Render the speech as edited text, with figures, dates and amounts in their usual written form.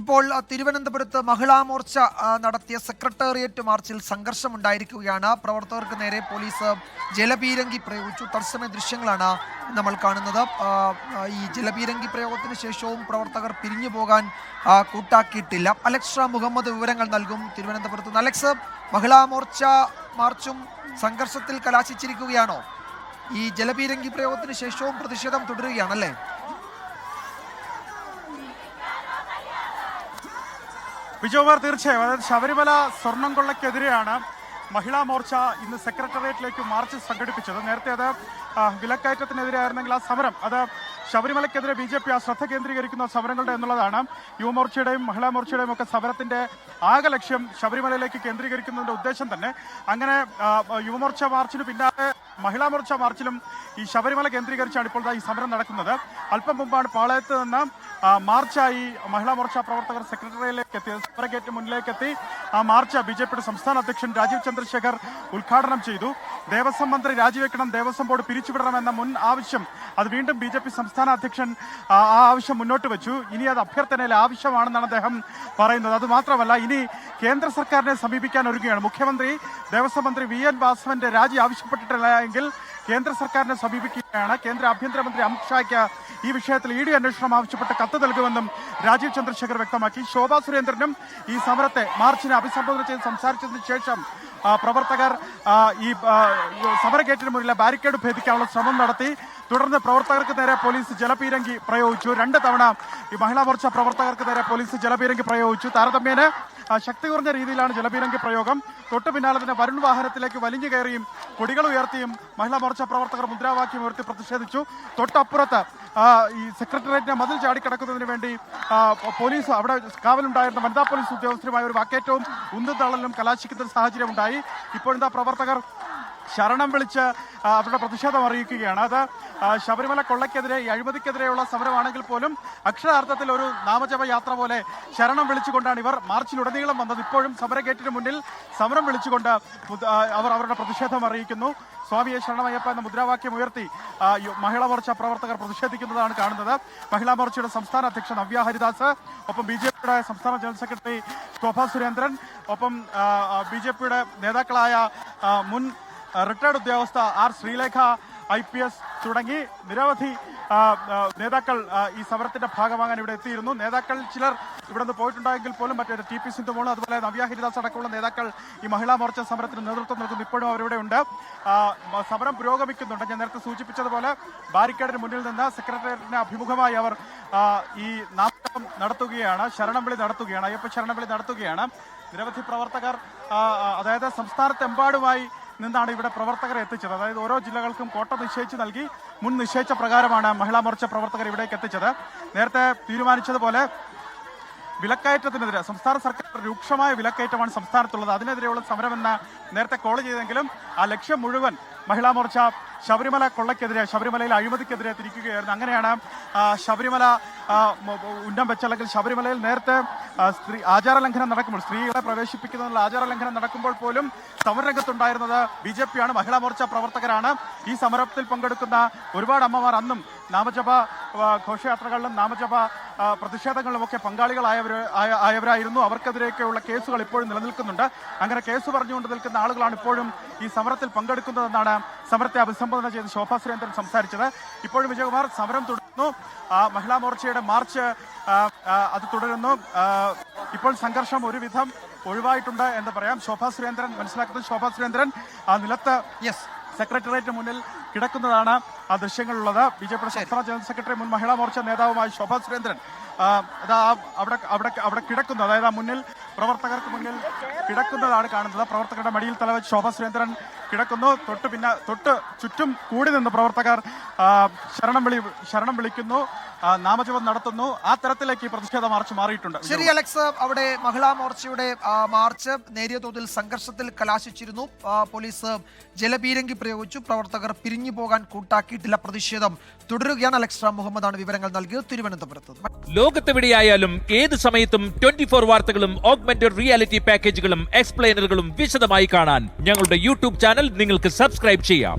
ഇപ്പോൾ തിരുവനന്തപുരത്ത് മഹിളാ മോർച്ച നടത്തിയ സെക്രട്ടേറിയറ്റ് മാർച്ചിൽ സംഘർഷമുണ്ടായിരിക്കുകയാണ്. പ്രവർത്തകർക്ക് നേരെ പോലീസ് ജലപീരങ്കി പ്രയോഗിച്ചു. തത്സമയ ദൃശ്യങ്ങളാണ് നമ്മൾ കാണുന്നത്. ഈ ജലപീരങ്കി പ്രയോഗത്തിന് ശേഷവും പ്രവർത്തകർ പിരിഞ്ഞു പോകാൻ കൂട്ടാക്കിയിട്ടില്ല. അലക്സ് മുഹമ്മദ് വിവരങ്ങൾ നൽകും തിരുവനന്തപുരത്ത് നിന്ന്. അലക്സ്, മഹിളാ മോർച്ച മാർച്ചും സംഘർഷത്തിൽ കലാശിച്ചിരിക്കുകയാണോ? ഈ ജലപീരങ്കി പ്രയോഗത്തിന് ശേഷവും പ്രതിഷേധം തുടരുകയാണല്ലേ? വിജയകുമാർ, തീർച്ചയായും. അതായത് ശബരിമല സ്വർണം കൊള്ളയ്ക്കെതിരെയാണ് മഹിളാ മോർച്ച ഇന്ന് സെക്രട്ടേറിയറ്റിലേക്ക് മാർച്ച് സംഘടിപ്പിച്ചത്. നേരത്തെ അത് വിലക്കയറ്റത്തിനെതിരെയായിരുന്നെങ്കിൽ ആ സമരം അത് ശബരിമലയ്ക്കെതിരെ BJP ആ ശ്രദ്ധ കേന്ദ്രീകരിക്കുന്ന സമരങ്ങളുടെ എന്നുള്ളതാണ്. യുവമോർച്ചയുടെയും മഹിളാ മോർച്ചയുടെയും ഒക്കെ സമരത്തിന്റെ ആകെ ലക്ഷ്യം ശബരിമലയിലേക്ക് കേന്ദ്രീകരിക്കുന്നതിന്റെ ഉദ്ദേശം തന്നെ. അങ്ങനെ യുവമോർച്ച മാർച്ചിന് പിന്നാലെ മഹിളാ മോർച്ച മാർച്ചിലും ഈ ശബരിമല കേന്ദ്രീകരിച്ചാണ് ഇപ്പോൾ ഈ സമരം നടക്കുന്നത്. അല്പം മുമ്പാണ് പാളയത്ത് നിന്ന് മാർച്ചായി മഹിളാ മോർച്ച പ്രവർത്തകർ സെക്രട്ടേറിയറ്റിലേക്ക് എത്തി, സെക്രട്ടേറിയറ്റ് മുന്നിലേക്ക് എത്തി. ആ മാർച്ച് BJPയുടെ സംസ്ഥാന അധ്യക്ഷൻ രാജീവ് ചന്ദ്രശേഖർ ഉദ്ഘാടനം ചെയ്തു. ദേവസ്വം മന്ത്രി രാജിവെക്കണം, ദേവസ്വം ബോർഡ് പിരിച്ചുവിടണമെന്ന മുൻ ആവശ്യം അത് വീണ്ടും BJP സംസ്ഥാന അധ്യക്ഷൻ ആ ആവശ്യം മുന്നോട്ട് വെച്ചു. ഇനി അത് അഭ്യർത്ഥനയിലെ ആവശ്യമാണെന്നാണ് അദ്ദേഹം പറയുന്നത്. അത് മാത്രമല്ല, ഇനി കേന്ദ്ര സർക്കാരിനെ സമീപിക്കാൻ ഒരുങ്ങുകയാണ്. മുഖ്യമന്ത്രി ദേവസ്വം മന്ത്രി VN വാസവന്റെ രാജി ആവശ്യപ്പെട്ടിട്ടില്ല എങ്കിൽ കേന്ദ്ര സർക്കാരിനെ സമീപിക്കുകയാണ്. കേന്ദ്ര ആഭ്യന്തരമന്ത്രി അമിത്ഷായ്ക്ക് ഈ വിഷയത്തിൽ ED അന്വേഷണം ആവശ്യപ്പെട്ട് കത്ത് നൽകുമെന്നും രാജീവ് ചന്ദ്രശേഖർ വ്യക്തമാക്കി. ശോഭാ സുരേന്ദ്രനും ഈ സമരത്തെ മാർച്ചിനെ അഭിസംബോധന ചെയ്ത് സംസാരിച്ചതിന് ശേഷം പ്രവർത്തകർ ഈ സമരഗേറ്റിന് മുന്നിലെ ബാരിക്കേഡ് ഭേദിക്കാനുള്ള ശ്രമം നടത്തി. തുടർന്ന് പ്രവർത്തകർക്ക് നേരെ പോലീസ് ജലപീരങ്കി പ്രയോഗിച്ചു. 2 തവണ ഈ മഹിളാ മോർച്ച പ്രവർത്തകർക്ക് നേരെ പോലീസ് ജലപീരങ്കി പ്രയോഗിച്ചു. താരതമ്യേന ശക്തി കുറഞ്ഞ രീതിയിലാണ് ജലപീരങ്കി പ്രയോഗം. തൊട്ടു പിന്നാലെ തന്നെ വരുൺ വാഹനത്തിലേക്ക് വലിഞ്ഞു കയറിയും കൊടികൾ ഉയർത്തിയും മഹിളാ മോർച്ച പ്രവർത്തകർ മുദ്രാവാക്യം ഉയർത്തി പ്രതിഷേധിച്ചു. തൊട്ടപ്പുറത്ത് ഈ സെക്രട്ടേറിയറ്റിനെ മതിൽ ചാടിക്കടക്കുന്നതിന് വേണ്ടി പോലീസ് അവിടെ കാവലുണ്ടായിരുന്ന വനിതാ പോലീസ് ഉദ്യോഗസ്ഥരുമായ ഒരു വാക്കേറ്റവും ഉന്തുതള്ളലും കലാശിക്കുന്ന സാഹചര്യം ഉണ്ടായി. ഇപ്പോഴത്തെ പ്രവർത്തകർ ശരണം വിളിച്ച് അവരുടെ പ്രതിഷേധം അറിയിക്കുകയാണ്. അത് ശബരിമല കൊള്ളയ്ക്കെതിരെ, ഈ അഴിമതിക്കെതിരെയുള്ള സമരമാണെങ്കിൽ പോലും അക്ഷരാർത്ഥത്തിൽ ഒരു നാമജപ യാത്ര പോലെ ശരണം വിളിച്ചുകൊണ്ടാണ് ഇവർ മാർച്ചിലുടനീളം വന്നത്. ഇപ്പോഴും സമരഗേറ്റിന് മുന്നിൽ സമരം വിളിച്ചുകൊണ്ട് അവർ അവരുടെ പ്രതിഷേധം അറിയിക്കുന്നു. സ്വാമിയെ ശരണമയ്യപ്പ എന്ന മുദ്രാവാക്യം ഉയർത്തി മഹിളാ മോർച്ച പ്രവർത്തകർ പ്രതിഷേധിക്കുന്നതാണ് കാണുന്നത്. മഹിളാ മോർച്ചയുടെ സംസ്ഥാന അധ്യക്ഷൻ നവ്യ ഹരിദാസ്, ഒപ്പം BJPയുടെ സംസ്ഥാന ജനറൽ സെക്രട്ടറി ശോഭാ സുരേന്ദ്രൻ, ഒപ്പം BJPയുടെ നേതാക്കളായ മുൻ റിട്ടയർഡ് ഉദ്യോഗസ്ഥ R ശ്രീലേഖ IPS തുടങ്ങി നിരവധി നേതാക്കൾ ഈ സമരത്തിന്റെ ഭാഗമാകാൻ ഇവിടെ എത്തിയിരുന്നു. നേതാക്കൾ ചിലർ ഇവിടെ നിന്ന് പോയിട്ടുണ്ടായെങ്കിൽ പോലും മറ്റേ TP സിന്ധുമോൾ, അതുപോലെ നവ്യ ഹരിദാസ് അടക്കമുള്ള നേതാക്കൾ ഈ മഹിളാ മോർച്ച സമരത്തിന് നേതൃത്വം നൽകുന്നു. ഇപ്പോഴും അവരിവിടെ ഉണ്ട്. സമരം പുരോഗമിക്കുന്നുണ്ട്. ഞാൻ നേരത്തെ സൂചിപ്പിച്ചതുപോലെ ബാരിക്കേഡിന് മുന്നിൽ നിന്ന് സെക്രട്ടേറിയറ്റിന് അഭിമുഖമായി അവർ ഈ നാമജപം നടത്തുകയാണ്, ശരണം വിളി നടത്തുകയാണ്, അയ്യപ്പ ശരണം വിളി നടത്തുകയാണ്. നിരവധി പ്രവർത്തകർ, അതായത് സംസ്ഥാനത്തെമ്പാടുമായി നിന്നാണ് ഇവിടെ പ്രവർത്തകരെ എത്തിച്ചത്. അതായത് ഓരോ ജില്ലകൾക്കും കോട്ട നിശ്ചയിച്ച് നൽകി മുൻ നിശ്ചയിച്ച പ്രകാരമാണ് മഹിളാ മോർച്ച പ്രവർത്തകർ ഇവിടേക്ക് എത്തിച്ചത്. നേരത്തെ തീരുമാനിച്ചതുപോലെ വിലക്കയറ്റത്തിനെതിരെ സംസ്ഥാന സർക്കാർ രൂക്ഷമായ വിലക്കയറ്റമാണ് സംസ്ഥാനത്തുള്ളത്. അതിനെതിരെയുള്ള സമരമെന്ന് നേരത്തെ കോൾ ചെയ്തെങ്കിലും ആ ലക്ഷ്യം മുഴുവൻ മഹിളാ മോർച്ച ശബരിമല കൊള്ളയ്ക്കെതിരെ, ശബരിമലയിൽ അഴിമതിക്കെതിരെ തിരിക്കുകയായിരുന്നു. അങ്ങനെയാണ് ശബരിമല ഉന്നം വെച്ച, അല്ലെങ്കിൽ ശബരിമലയിൽ നേരത്തെ സ്ത്രീ ആചാരലംഘനം നടക്കുമ്പോൾ, സ്ത്രീകളെ പ്രവേശിപ്പിക്കുന്നതിനുള്ള ആചാരലംഘനം നടക്കുമ്പോൾ പോലും സമരരംഗത്തുണ്ടായിരുന്നത് BJP ആണ്, മഹിളാ മോർച്ച പ്രവർത്തകരാണ്. ഈ സമരത്തിൽ പങ്കെടുക്കുന്ന ഒരുപാട് അമ്മമാർ അന്നും നാമജപ ഘോഷയാത്രകളിലും നാമജപ പ്രതിഷേധങ്ങളിലുമൊക്കെ പങ്കാളികളായവരായിരുന്നു. അവർക്കെതിരെയൊക്കെയുള്ള കേസുകൾ ഇപ്പോഴും നിലനിൽക്കുന്നുണ്ട്. അങ്ങനെ കേസ് പറഞ്ഞുകൊണ്ട് നിൽക്കുന്ന ആളുകളാണ് ഇപ്പോഴും ഈ സമരത്തിൽ പങ്കെടുക്കുന്നതെന്നാണ് സമരത്തെ അഭിസംബോധന ചെയ്ത് ശോഭാ സുരേന്ദ്രൻ സംസാരിച്ചത്. ഇപ്പോഴും വിജയകുമാർ, സമരം തുടരുന്നു. മഹിളാ മോർച്ചയുടെ മാർച്ച് അത് തുടരുന്നു. ഇപ്പോൾ സംഘർഷം ഒരുവിധം ഒഴിവായിട്ടുണ്ട് എന്ന് പറയാം. ശോഭാ സുരേന്ദ്രൻ മനസ്സിലാക്കുന്നത്, ശോഭാ സുരേന്ദ്രൻ നിലത്ത് സെക്രട്ടേറിയറ്റിന് മുന്നിൽ കിടക്കുന്നതാണ് ആ ദൃശ്യങ്ങളുള്ളത്. BJPയുടെ സംസ്ഥാന ജനറൽ സെക്രട്ടറി, മുൻ മഹിളാ മോർച്ച നേതാവുമായ ശോഭാ സുരേന്ദ്രൻ അവിടെ കിടക്കുന്നു. അതായത് മുന്നിൽ പ്രവർത്തകർക്ക് മുന്നിൽ കിടക്കുന്നതാണ് കാണുന്നത്. പ്രവർത്തകരുടെ മടിയിൽ തലവെച്ച് ശോഭാ സുരേന്ദ്രൻ കിടക്കുന്നു. തൊട്ട് ചുറ്റും കൂടി നിന്ന് പ്രവർത്തകർ ശരണം വിളിക്കുന്നു, നാമജപം നടത്തുന്നു. ആ തരത്തിലേക്ക് ഈ പ്രതിഷേധ മാർച്ച് മാറിയിട്ടുണ്ട്. ശരി അലക്സ്, അവിടെ മഹിളാ മോർച്ചയുടെ മാർച്ച് നേരിയ തോതിൽ സംഘർഷത്തിൽ കലാശിച്ചിരുന്നു. പോലീസ് ജലപീരങ്കി പ്രയോഗിച്ചു. പ്രവർത്തകർ പിരിഞ്ഞു പോകാൻ കൂട്ടാക്കിയിട്ടില്ല. പ്രതിഷേധം തുടരുകയാണ്. അലക്സ് മുഹമ്മദാണ് വിവരങ്ങൾ നൽകിയത് തിരുവനന്തപുരത്ത്. ലോകത്തെവിടെയായാലും ഏത് സമയത്തും 24 വാർത്തകളും ഓഗ്മെന്റഡ് റിയാലിറ്റി പാക്കേജുകളും എക്സ്പ്ലെയിനറുകളും വിശദമായി കാണാൻ ഞങ്ങളുടെ യൂട്യൂബ് ചാനൽ നിങ്ങൾക്ക് സബ്സ്ക്രൈബ് ചെയ്യാം.